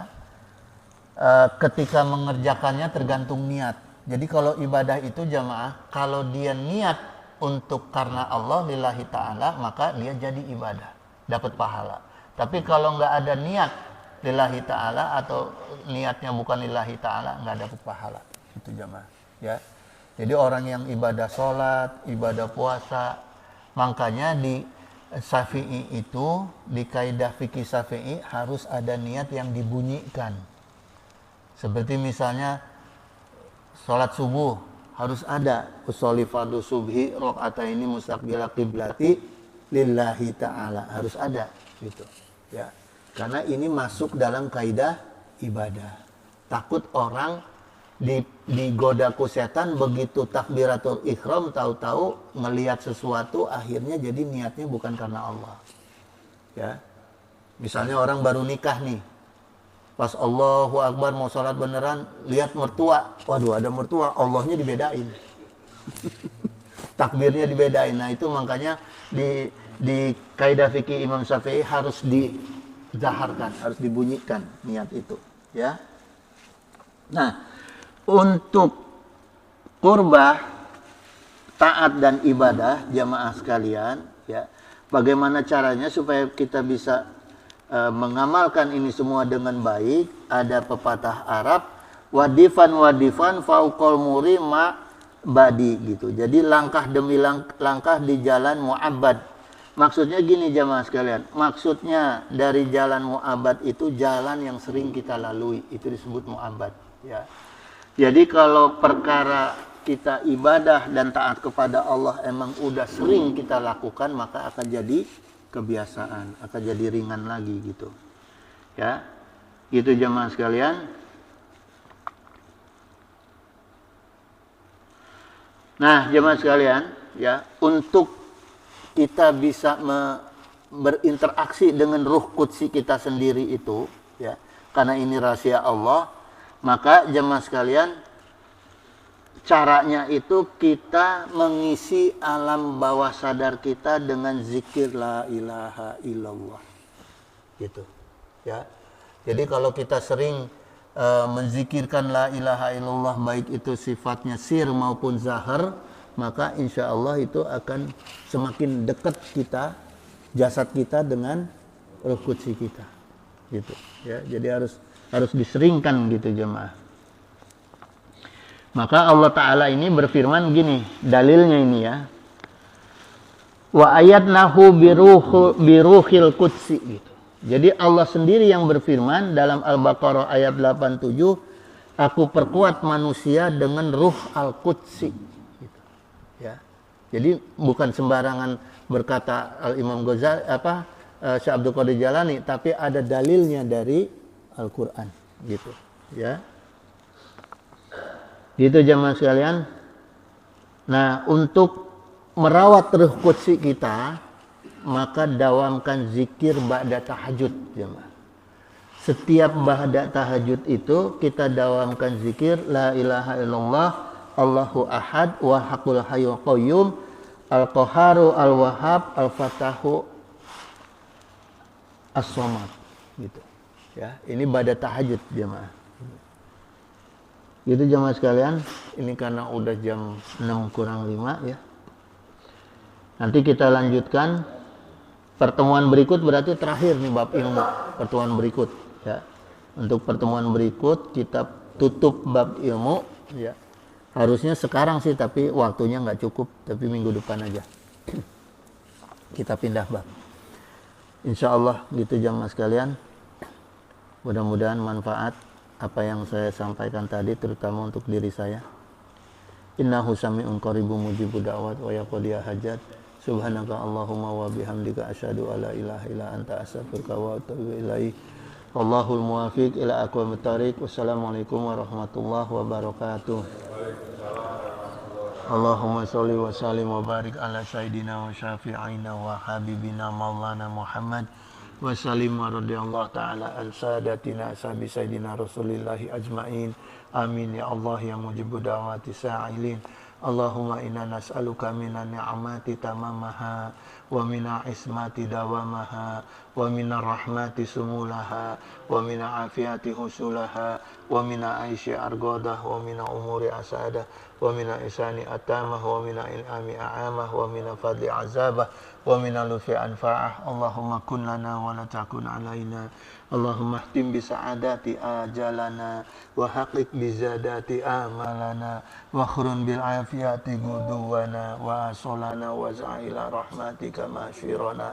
Ketika mengerjakannya tergantung niat. Jadi kalau ibadah itu jamaah, kalau dia niat untuk karena Allah lillahi ta'ala, maka dia jadi ibadah, dapat pahala. Tapi kalau nggak ada niat lillahi ta'ala atau niatnya bukan lillahi ta'ala, nggak dapat pahala. Itu jamaah, ya. Jadi orang yang ibadah sholat, ibadah puasa, makanya di Syafi'i itu, di kaidah fikih Syafi'i harus ada niat yang dibunyikan. Seperti misalnya sholat subuh harus ada usolli fardhu subhi rakaataini mustaqbil qiblati lillahi ta'ala, harus ada gitu, ya. Karena ini masuk dalam kaidah ibadah. Takut orang digoda ku setan begitu takbiratul ihram tahu-tahu melihat sesuatu akhirnya jadi niatnya bukan karena Allah. Ya. Misalnya orang baru nikah nih. Pas Allahu Akbar mau sholat beneran, lihat mertua. Waduh, ada mertua, Allahnya dibedain. Takbirnya dibedain. Nah, itu makanya di kaidah fikih Imam Syafi'i harus dizaharkan, harus dibunyikan niat itu, ya. Nah, untuk qurbah, taat dan ibadah jamaah sekalian, ya. Bagaimana caranya supaya kita bisa mengamalkan ini semua dengan baik? Ada pepatah Arab, wadifan fauqal muri ma badi gitu. Jadi langkah demi langkah di jalan mu'abbad. Maksudnya gini jamaah sekalian, maksudnya dari jalan mu'abbad itu jalan yang sering kita lalui, itu disebut mu'abbad, ya. Jadi kalau perkara kita ibadah dan taat kepada Allah emang udah sering kita lakukan, maka akan jadi kebiasaan, akan jadi ringan lagi gitu, ya. Gitu jamaah sekalian. Nah jamaah sekalian, ya, untuk kita bisa berinteraksi dengan ruh qudsi kita sendiri itu, ya, karena ini rahasia Allah, maka jemaah sekalian, caranya itu kita mengisi alam bawah sadar kita dengan zikir la ilaha illallah, gitu, ya. Jadi kalau kita sering menzikirkan la ilaha illallah, baik itu sifatnya sir maupun zahar, maka insya Allah itu akan semakin dekat kita, jasad kita dengan ruh qudsi kita, gitu, ya. Jadi harus diseringkan gitu jemaah. Maka Allah Ta'ala ini berfirman gini, dalilnya ini, ya. Wa ayatnahu biruhil qudsi gitu. Jadi Allah sendiri yang berfirman dalam Al-Baqarah ayat 87, aku perkuat manusia dengan ruh al-qudsi gitu. Ya. Jadi bukan sembarangan berkata Al-Imam Ghazali Syekh Abdul Qadir Jalani, tapi ada dalilnya dari Al-Qur'an gitu, ya. Gitu jemaah sekalian. Nah, untuk merawat ruh qudsi kita, maka dawamkan zikir ba'da tahajud jemaah. Setiap ba'da tahajud itu kita dawamkan zikir la ilaha illallah Allahu ahad wa haqqul hayyul qayyum al-qaharu al-wahhab al-fatahu as-samad, gitu, ya. Ini ba'da tahajud jemaah. Nah, untuk merawat ruh qudsi kita, maka dawamkan zikir ba'da tahajud itu. Setiap ba'da tahajud itu kita dawamkan zikir la ilaha illallah Allahu ahad wa haqqul hayyul qayyum al-qaharu al-wahhab al-fatahu as-samad, gitu, ya. Ini ba'da tahajud jemaah. Gitu jamaah sekalian, ini karena udah jam 6 kurang 5 ya. Nanti kita lanjutkan pertemuan berikut, berarti terakhir nih bab ilmu, pertemuan berikut ya. Untuk pertemuan berikut kita tutup bab ilmu ya. Harusnya sekarang sih, tapi waktunya nggak cukup, tapi minggu depan aja. Kita pindah bab. Insya Allah gitu jamaah sekalian. Mudah-mudahan manfaat apa yang saya sampaikan tadi, terutama untuk diri saya. Innahu sami'un qaribun mujibud da'wat wa yaqdi hajat. Subhanaka Allahumma wa bihamdika asyhadu alla ilaha illa anta astaghfiruka wa atubu ilaik. Wallahul muwaffiq ila aqwamit thoriq. Wassalamualaikum warahmatullahi wabarakatuh. Allahumma sholli wa sallim wa barik ala sayyidina wa syafi'ina wa habibina maulana Muhammad wa sallim wa radiyallahu ta'ala an sadatina ashabi sayyidina rasulillahi ajma'in. Amin ya Allah ya mujibud da'wati sa'ilin. Allahumma inna nas'aluka minan ni'mati tamamaha wa mina ismati dawamaha wa mina rahmati sumulaha wa mina afiyati husulaha wa mina aishi argodah wa mina umuri asadah wa mina isani atamah wa mina ilami a'amah wa mina fadli azabah wa mina lufi anfa'ah. Allahumma kun lana wa la takun alaina. Allahumma ihtim bi sa'adati ajalana wa haqiq bi zadati amalana wa khurun bil afiyati guduwana wa asolana wa za'ila rahmatika ma'ashirana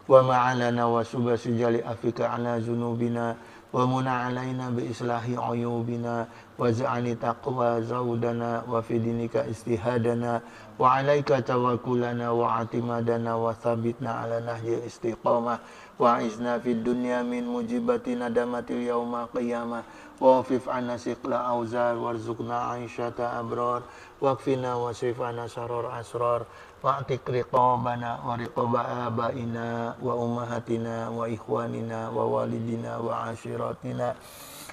wa ma'alana wa subasijali afika ala zunubina wa muna alaina bi islahi uyubina wa za'ani taqwa zawdana wa fidinika istihadana wa alaika tawakkulana wa atimadana wa thabitna ala nahji istiqamah wa izna fid dunya min mujibati nadamatil yauma qiyamah wa fif anna siqla auzar warzuqna aisyata abrar waqfina wasrifana saror asrar wa'tiq riqabana wa riqaba abaina wa ummahatina wa ikhwanina wa walidina wa ashiratina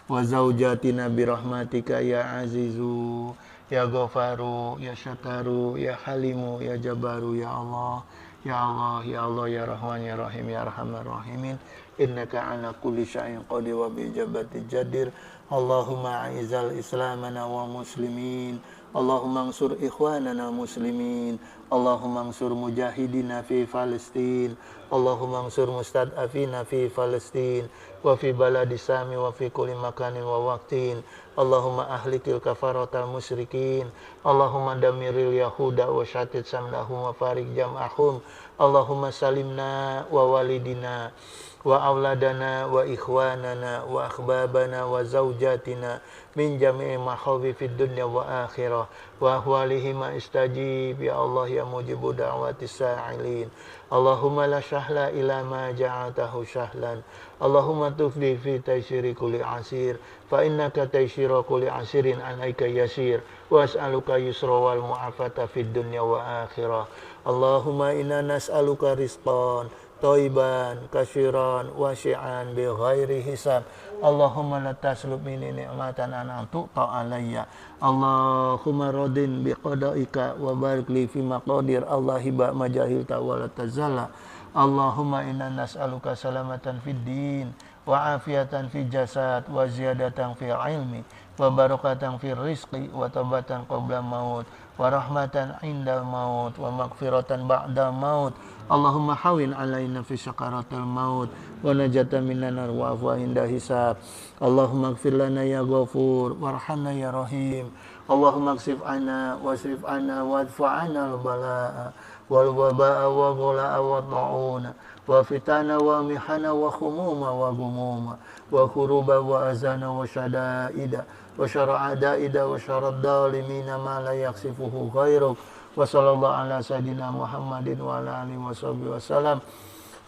wa zawjatina birahmatika ya azizu ya ghafaru ya syataru ya halimu ya jabaru ya Allah. Ya Allah, Ya Allah, Ya Rahman, Ya Rahim, Ya Arhamar Rahimin. Innaka ala kulli syai'in qadir wa bi ijabati jadir. Allahumma a'izal islamana wa muslimin. Allahumma ansur ikhwanana muslimin. Allahumma ansur mujahidina fi Palestin. Allahumma ansur mustad'afina fi Palestin wa fi baladi Sami wa fi kulli makanin wa waqtin. Allahumma ahlikil kafaratal musyrikin. Allahumma damiril yahuda wa syatit samlahum wa farik jam'ahum. Allahumma salimna wa walidina wa auladana wa ikhwanana wa akhbabana wa zawjatina min jami'i makhawfi fid dunya wa akhirah wa ahwalihima istajib ya Allah ya mujibu da'wati sa'ilin. Allahumma la syahla ila ma ja'atahu syahlan. Allahumma tufli fi taysiri kulli asir fa innaka taysyira kulli asirin alaika yasir wa as'aluka yusra wal mu'afata fid dunya wa akhirah. Allahumma inna nas'aluka rizqan thayyiban kasyiran wasi'an bi ghairi hisab. Allahumma la taslub minni ni'matan an'amtu alayya. Allahumma radin bi qada'ika wa barik li fi maqadir Allahiba majahilta wa la tazalla. Allahumma inna nas'aluka salamatan fid din wa afiyatan fi jasad wa ziyadatan fi ilmi wa barakatan fi rizqi wa taubatan qabla maut wa rahmatan indal maut wa maghfiratan ba'da maut. Allahumma hawin alaina fi syakaratil maut wa najatan minan nar wa afwa inda hisab. Allahumma ighfir lana ya ghafur warhamna ya rahim. Allahumma ksif anna wasrif anna wadfa'ana al-bala'a wal waba'a wa ghula'a wa ta'una wa fitana wa mihana wa khumuma wa gumuma wa khuruba wa azana wa syada'ida wa syara'adaida wa syaraddhalimina ma la yaksifuhu ghairuk. Wa sallallahu ala sayyidina Muhammadin wa ala alihi wa sahbihi wasallam.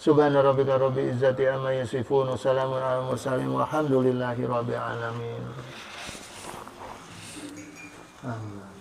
Subhana rabbika rabbil izzati amma yasifun wa salamun ala mursalin walhamdulillahi rabbil alamin. Amin.